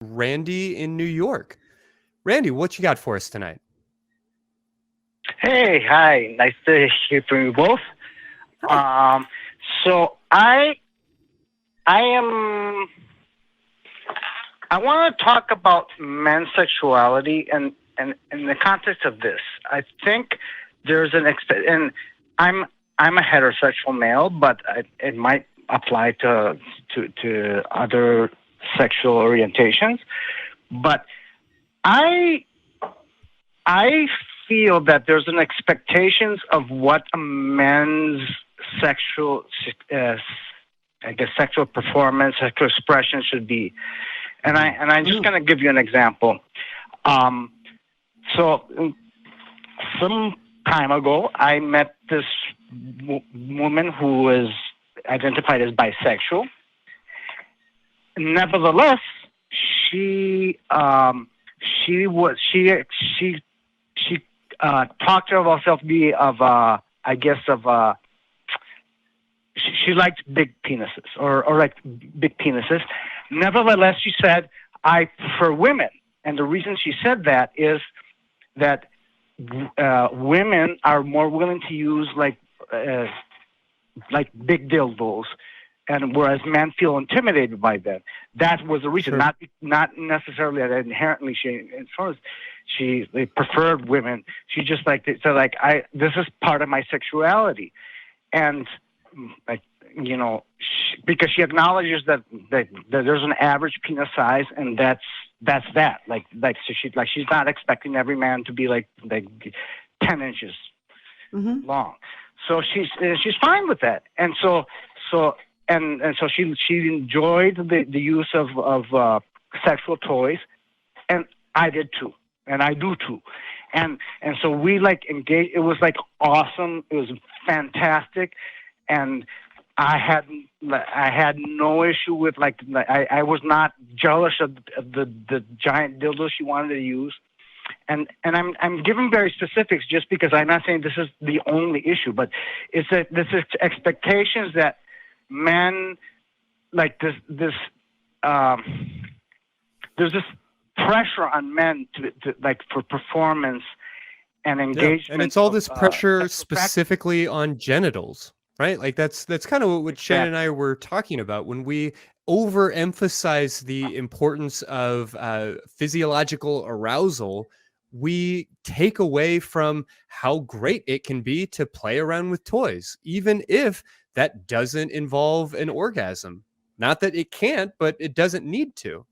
Randy in New York. Randy, what you got for us tonight? Hey, hi. Nice to hear from you both. So I want to talk about men's sexuality and in the context of this. I think there's and I'm a heterosexual male, but it might apply to other sexual orientations. But I feel that there's an expectations of what a man's sexual, sexual performance, sexual expression should be, and I'm just going to give you an example. So some time ago, I met this woman who was identified as bisexual. Nevertheless, she talked to herself she liked big penises or like big penises. Nevertheless, she said, I prefer women. And the reason she said that is that women are more willing to use like big dildos, and whereas men feel intimidated by them. That was the reason, Sure. not necessarily that inherently she preferred women. She just liked it. So this is part of my sexuality, and because she acknowledges that there's an average penis size, and that's that. So she's not expecting every man to be like 10 inches long. So she's fine with that, and so she enjoyed the use of sexual toys, and I did too, and I do too, and so we engaged. It was awesome. It was fantastic, and I had no issue with I was not jealous of the giant dildo she wanted to use. And I'm giving very specifics just because I'm not saying this is the only issue, but it's this is expectations that men there's this pressure on men to for performance and engagement. Yeah. And it's all this pressure specifically on genitals, right? That's kind of what Shannon and I were talking about when we overemphasize the importance of physiological arousal. We take away from how great it can be to play around with toys, even if that doesn't involve an orgasm. Not that it can't, but it doesn't need to.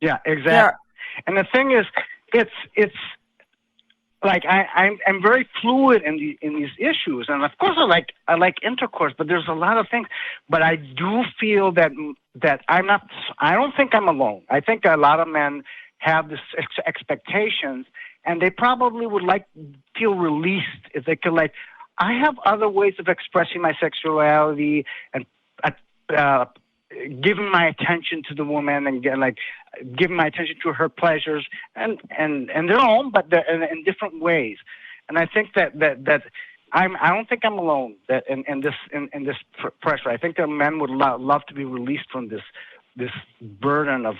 Yeah, exactly. Yeah. And the thing is, it's I'm very fluid in these issues, and of course I like intercourse, but there's a lot of things. But I do feel that I don't think I'm alone. I think a lot of men have this expectations, and they probably would feel released if they could I have other ways of expressing my sexuality and giving my attention to the woman and giving my attention to her pleasures and their own, but in different ways. And I think that I don't think I'm alone in this pressure. I think that men would love to be released from this burden of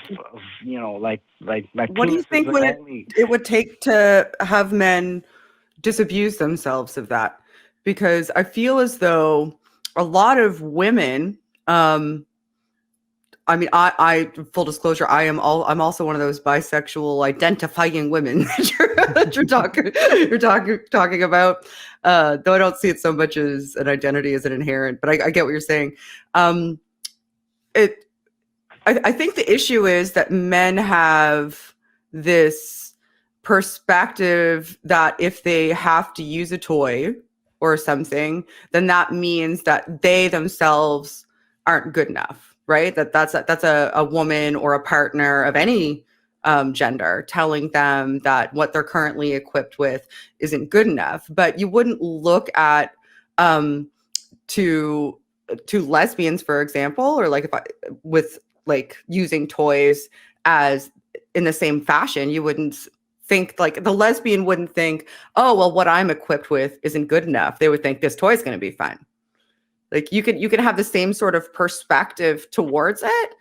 what do you think it would take to have men disabuse themselves of that? Because I feel as though a lot of women, I full disclosure, I'm also one of those bisexual identifying women that you're talking about. Though I don't see it so much as an identity as an inherent, but I get what you're saying. I think the issue is that men have this perspective that if they have to use a toy or something, then that means that they themselves aren't good enough, right? That's a woman or a partner of any gender telling them that what they're currently equipped with isn't good enough. But you wouldn't look at to lesbians, for example, or with using toys as in the same fashion. You wouldn't think the lesbian wouldn't think, oh, well, what I'm equipped with isn't good enough. They would think this toy is going to be fun. You can have the same sort of perspective towards it,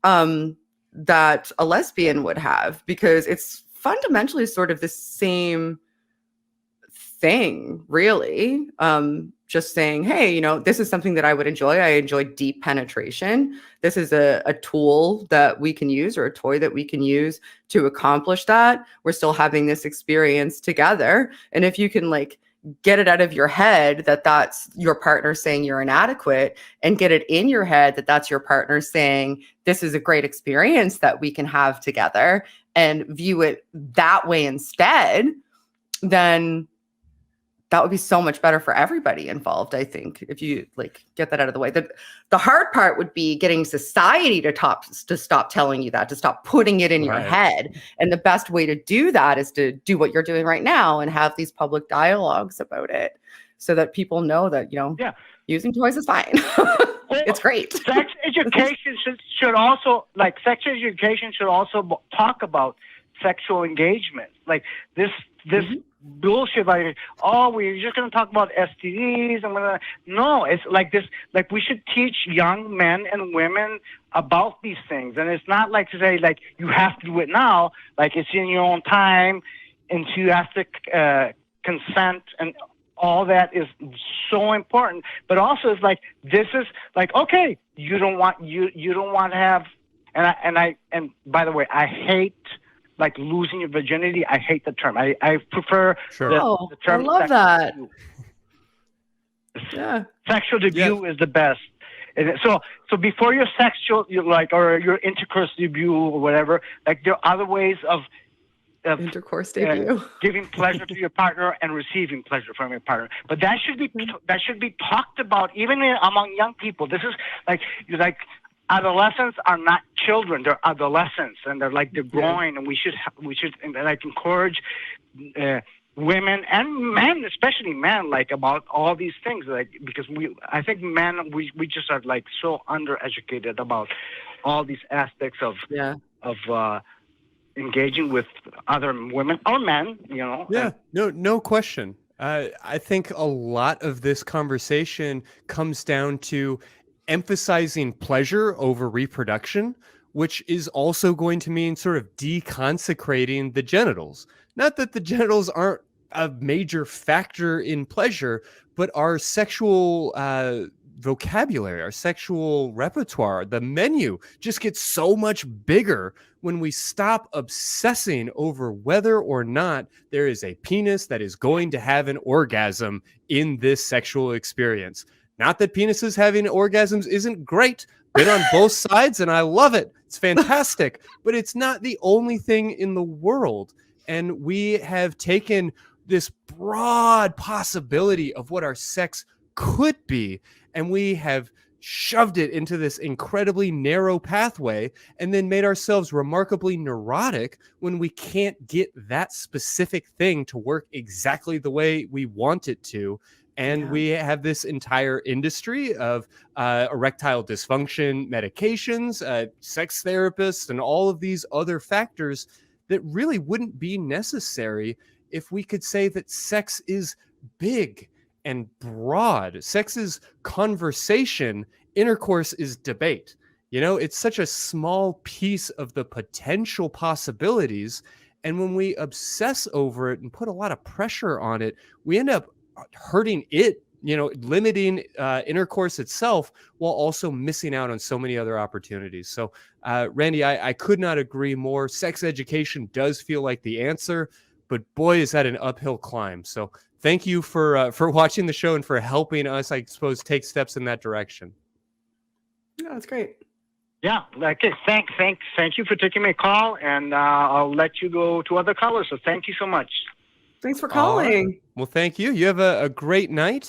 that a lesbian would have, because it's fundamentally sort of the same thing, really. Just saying, hey, you know, this is something that I would enjoy. I enjoy deep penetration. This is a tool that we can use, or a toy that we can use to accomplish that. We're still having this experience together. And if you can like get it out of your head that that's your partner saying you're inadequate, and get it in your head that that's your partner saying this is a great experience that we can have together, and view it that way instead, then that would be so much better for everybody involved, I think, if you like get that out of the way. The hard part would be getting society to stop telling you that, to stop putting it in your head. And the best way to do that is to do what you're doing right now and have these public dialogues about it, so that people know that, you know, using toys is fine. It's great. Sex education should also, like, sex education should also talk about sexual engagement. Like this bullshit, like, oh, we're just going to talk about STDs and no, it's like this, like, we should teach young men and women about these things. And it's not like to say, like, you have to do it now, like it's in your own time, enthusiastic consent, and all that is so important. But also it's like, this is like, okay, you don't want to have, and by the way, I hate, like, losing your virginity. I hate the term. I prefer the term. I love that. Yeah. Sexual debut is the best. And so before your sexual, or your intercourse debut or whatever, like, there are other ways of intercourse debut, giving pleasure to your partner and receiving pleasure from your partner. But that should be talked about even among young people. This is like adolescents are not children; they're adolescents, and they're growing. And we should like encourage women and men, especially men, like, about all these things. Like, because I think men, we just are like so undereducated about all these aspects of engaging with other women or men. You know. Yeah. No question. I think a lot of this conversation comes down to emphasizing pleasure over reproduction, which is also going to mean sort of deconsecrating the genitals. Not that the genitals aren't a major factor in pleasure, but our sexual vocabulary, our sexual repertoire, the menu just gets so much bigger when we stop obsessing over whether or not there is a penis that is going to have an orgasm in this sexual experience. Not that penises having orgasms isn't great. Been on both sides, and I love it. It's fantastic. But it's not the only thing in the world. And we have taken this broad possibility of what our sex could be, and we have shoved it into this incredibly narrow pathway, and then made ourselves remarkably neurotic when we can't get that specific thing to work exactly the way we want it to. And we have this entire industry of erectile dysfunction medications, sex therapists, and all of these other factors that really wouldn't be necessary if we could say that sex is big and broad. Sex is conversation. Intercourse is debate. You know, it's such a small piece of the potential possibilities. And when we obsess over it and put a lot of pressure on it, we end up hurting it, you know, limiting intercourse itself, while also missing out on so many other opportunities. So, Randy, I could not agree more. Sex education does feel like the answer, but boy, is that an uphill climb. So thank you for watching the show and for helping us, I suppose, take steps in that direction. Yeah, that's great. Yeah, okay. Thank you for taking my call, and I'll let you go to other callers. So thank you so much. Thanks for calling. Well, thank you. You have a great night.